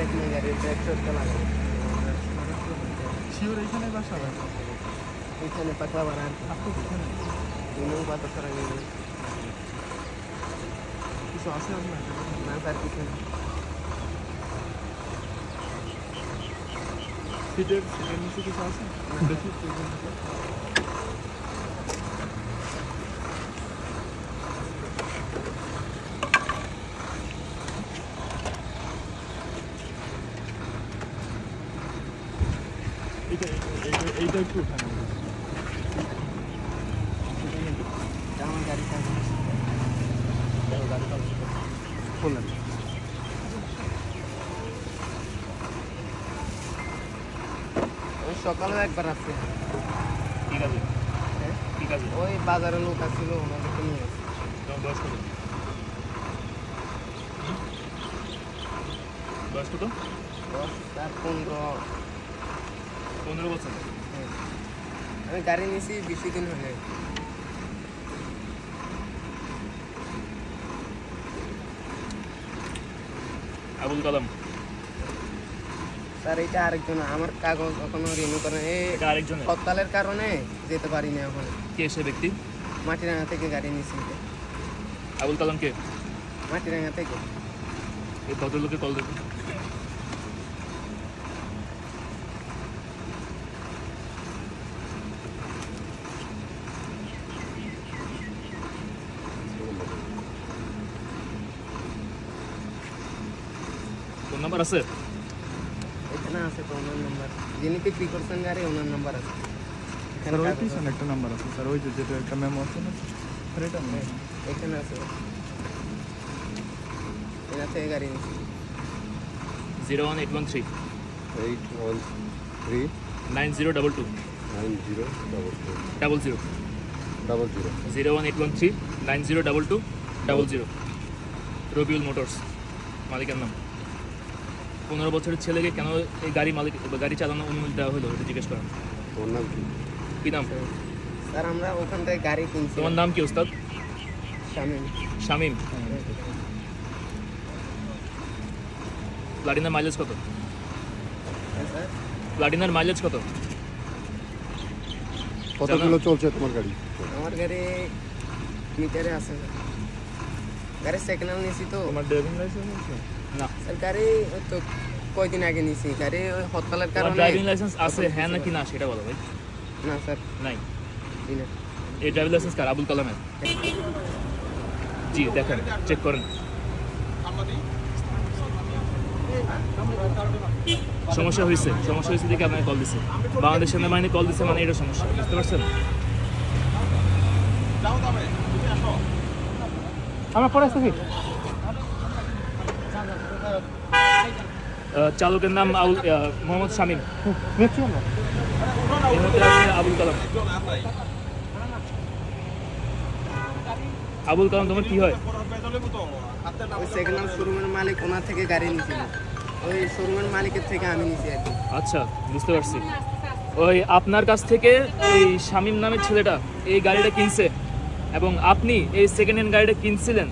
Break নেই গাড়ির, break করতে লাগে। শিওর এইখানে বাসা? এখানে পাকলা বাড়ান পাতা ছাড়া গেলে কিছু আছে আপনার? না স্যার, কিছু না। সিটের নিচে কিছু আছে? দেখি এইটা একটু উঠানো। আমার গাড়ি খোলেন। ওই সকালেও একবার আসছে। ঠিক আছে, হ্যাঁ ঠিক আছে। ওই বাজারে লোক আসছিল, ওনাদেরকে নিয়ে আসছে। তোমার বয়স কত? বয়স কত? তার 15 বছর। হ্যাঁ, আমি গাড়ি নিয়েছি বেশি দিন হয়ে যায়। আবুল কালাম স্যার এটা আরেকজন, আমার কাগজ এখনো রিনিউ করে আরেকজন হরতালের কারণে যেতে পারি না এখন। কে সে ব্যক্তি? মাটিরাঙ্গা থেকে গাড়ি নিয়েছি। আবুল কালাম কে? মাটিরাঙ্গা থেকে। এই ভদ্রলোকে কল দেবে। ফোন নাম্বার আছে? এখানে আছে তো ওনার নাম্বার, যিনি বিক্রি করছেন গাড়ি ওনার নাম্বার আছে। স্যার ওই পিছনে একটা নাম্বার আছে স্যার, ওই যে যেটা একটা মেমো আছে না স্যার, এটা এখানে আছে, এখান থেকে গাড়ি নিচ্ছি। 01813 813 9022 9022 00 00 01813 9022 00। রবিউল মোটরস, মালিকের নাম। 15 বছরের ছেলেকে কেন এই গাড়ি মালিক গাড়ি চালানোর অনুমতি দেওয়া হলো এটা জিজ্ঞেস করেন। তোমার নাম কি? কি নাম? স্যার আমরা ওখান থেকে গাড়ি কিনছি। তোমার নাম কি ওস্তাদ? শামীম। শামীম। প্লাটিনার মাইলেজ কত? হ্যাঁ স্যার। প্লাটিনার মাইলেজ কত? কত কিলো চলছে তোমার গাড়ি? আমার গাড়ি মিটারে আছে স্যার। গাড়ি সেকেন্ড হ্যান্ড নিয়েছি তো। তোমার ড্রাইভিং লাইসেন্স আছে? না স্যার গাড়ি ওই তো কয়দিন আগে নিয়েছি। গাড়ি ওই হরতালের তোমার কারণে। ড্রাইভিং লাইসেন্স আছে হ্যাঁ নাকি না সেটা বলো ভাই। না স্যার নাই। জি না। এই ড্রাইভিং লাইসেন্স কার? আবুল কালামের? জি দেখেন, চেক করেন। সমস্যা হয়েছে দেখে আপনাকে কল দিছে। বাংলাদেশ সেনাবাহিনী কল দিছে মানে এটা সমস্যা, বুঝতে পারছেন? আমরা পরে আসতে চালকের নাম মোহাম্মদ শামীম, আবুল কালাম। আবুল কালাম তোমার কি হয়? ওই সেকেন্ড হ্যান্ড শোরুমের মালিক, ওনার থেকে গাড়ি নিয়েছিল। ওই শোরুমের মালিকের থেকে আমি নিয়েছি আর কি। আচ্ছা বুঝতে পারছি। ওই আপনার কাছ থেকে এই শামীম নামের ছেলেটা এই গাড়িটা কিনছে এবং আপনি এই সেকেন্ড হ্যান্ড গাড়িটা কিনছিলেন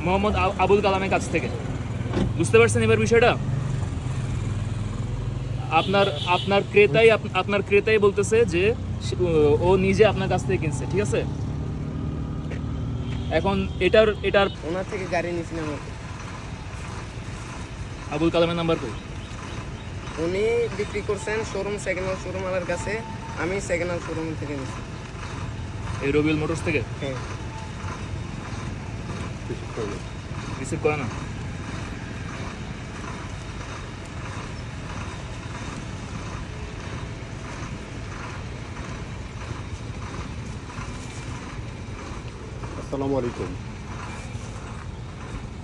মোহাম্মদ আবুল কালামের কাছ থেকে, বুঝতে পারছেন এবার বিষয়টা? আপনার ক্রেতাই বলতেছে যে ও নিজে আপনার কাছ থেকে কিনছে, ঠিক আছে? এখন এটার ওনার থেকে গাড়ি নিয়েছিলাম। আবুল কালামের নাম্বার কই? উনি বিক্রি করছেন শোরুম, সেকেন্ড হ্যান্ড শোরুম ওনার কাছে। আমি সেকেন্ড হ্যান্ড শোরুম থেকে নিয়েছি। এই রবিউল মোটরস থেকে? হ্যাঁ। রিসিভ করে না? আসসালামু আলাইকুম।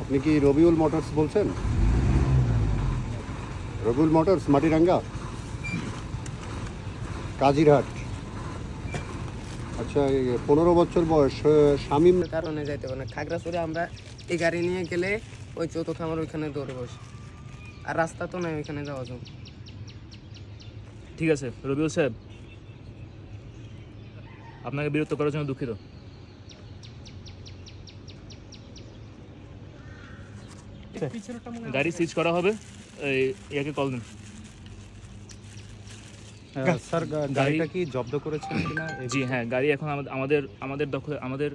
আপনি কি রবিউল মোটরস বলছেন? রবিউল মোটরস, মাটিরাঙ্গা, কাজিরহাট। আচ্ছা, 15 বছর বয়স, শামীম। কারণে যাইতে পারে না। খাগড়াছড়ি আমরা এই গাড়ি নিয়ে গেলে ওই চৌদ্দ খামার ওইখানে দৌড়ে বসে, আর রাস্তা তো নাই ওইখানে যাওয়া যায়। ঠিক আছে রবিউল সাহেব, আপনাকে বিরক্ত করার জন্য দুঃখিত। গাড়ি সিজ করা হবে। ইয়াকে কল দিন। স্যার গাড়িটা কি জব্দ করেছেন কিনা? জি হ্যাঁ, গাড়ি এখন আমাদের দখলে, আমাদের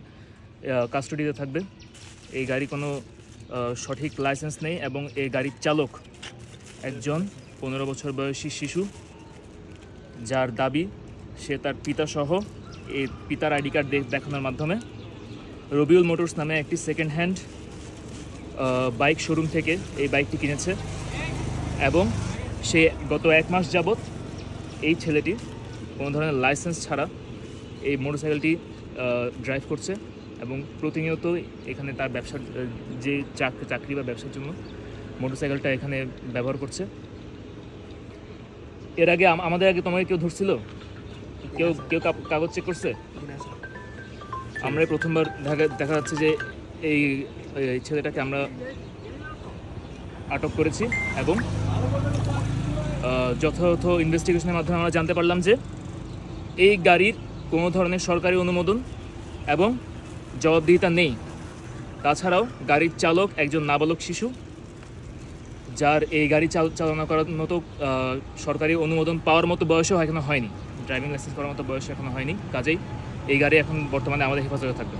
কাস্টডিতে থাকবে। এই গাড়ি কোনো সঠিক লাইসেন্স নেই এবং এই গাড়ির চালক একজন 15 বছর বয়সী শিশু, যার দাবি সে তার পিতাসহ এই পিতার আইডি কার্ড দেখানোর মাধ্যমে রবিউল মোটরস নামে একটি সেকেন্ড হ্যান্ড বাইক শোরুম থেকে এই বাইকটি কিনেছে এবং সে গত 1 মাস যাবৎ এই ছেলেটি কোনো ধরনের লাইসেন্স ছাড়া এই মোটরসাইকেলটি ড্রাইভ করছে এবং প্রতিনিয়ত এখানে তার ব্যবসার যে চাকরি বা ব্যবসার জন্য মোটরসাইকেলটা এখানে ব্যবহার করছে। এর আগে আমাদের আগে তোমাকে কেউ ধরছিল? কেউ কাগজ চেক করছে? আমরা প্রথমবার দেখা যাচ্ছে যে এই ছেলেটাকে আমরা আটক করেছি এবং যথাযথ ইনভেস্টিগেশনের মাধ্যমে আমরা জানতে পারলাম যে এই গাড়ির কোনো ধরনের সরকারি অনুমোদন এবং জবাবদিহিতা নেই। তাছাড়াও গাড়ির চালক একজন নাবালক শিশু, যার এই গাড়ি চালনা করার মতো সরকারি অনুমোদন পাওয়ার মতো বয়সও এখনো হয়নি, ড্রাইভিং লাইসেন্স করার মতো বয়স এখনো হয়নি। কাজেই এই গাড়ি এখন বর্তমানে আমাদের হেফাজতে থাকবে।